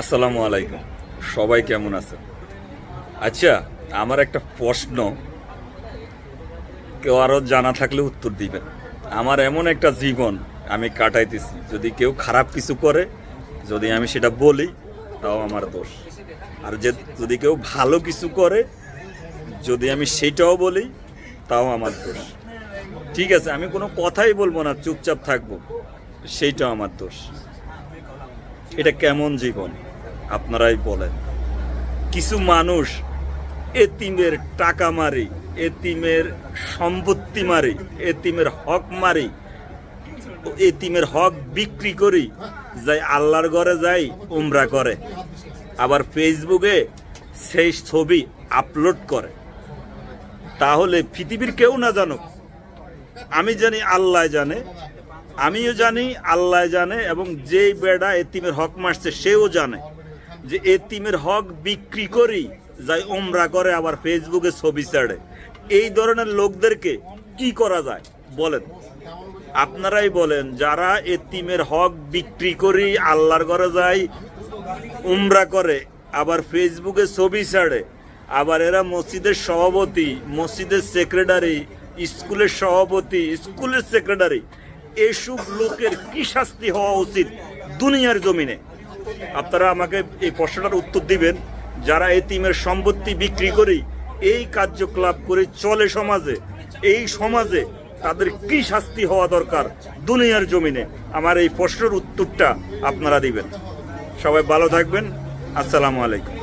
আসসালামু আলাইকুম, সবাই কেমন আছেন? আচ্ছা, আমার একটা প্রশ্ন, কেউ আরও জানা থাকলে উত্তর দিবেন। আমার এমন একটা জীবন আমি কাটাইতেছি, যদি কেউ খারাপ কিছু করে, যদি আমি সেটা বলি, তাও আমার দোষ। আর যদি কেউ ভালো কিছু করে, যদি আমি সেটাও বলি, তাও আমার দোষ। ঠিক আছে, আমি কোনো কথাই বলবো না, চুপচাপ থাকবো, সেইটাও আমার দোষ। এটা কেমন জীবন আপনারাই বলেন। কিছু মানুষ এতিমের টাকা মারি, এতিমের সম্পত্তি মারি, এতিমের হক মারি, এতিমের হক বিক্রি করি, যাই আল্লাহর ঘরে যাই উমরা করে, আবার ফেসবুকে সেই ছবি আপলোড করে। তাহলে পৃথিবীর কেউ না জানুক, আমি জানি, আল্লাহ জানে, আমিও জানি, আল্লাহ জানে, এবং যেই বেড়া এতিমের হক মারছে সেও জানে যে এতিমের হক বিক্রি করি যাই উমরা করে, আবার ফেসবুকে ছবি ছাড়ে। এই ধরনের লোকদেরকে কি করা যায় বলেন? আপনারাই বলেন। যারা এতিমের হক বিক্রি করি, আল্লাহর ঘরে যায় উমরা করে, আবার ফেসবুকে ছবি ছাড়ে, আবার এরা মসজিদের সভাপতি, মসজিদের সেক্রেটারি, স্কুলের সভাপতি, স্কুলের সেক্রেটারি, এসব লোকের কি শাস্তি হওয়া উচিত দুনিয়ার জমিনে? আপনারা আমাকে এই প্রশ্নটার উত্তর দিবেন। যারা এতিমের সম্পত্তি বিক্রি করি, এই কার্যকলাপ করে চলে সমাজে, এই সমাজে তাদের কি শাস্তি হওয়া দরকার দুনিয়ার জমিনে? আমার এই প্রশ্নের উত্তরটা আপনারা দিবেন। সবাই ভালো থাকবেন। আসসালামু আলাইকুম।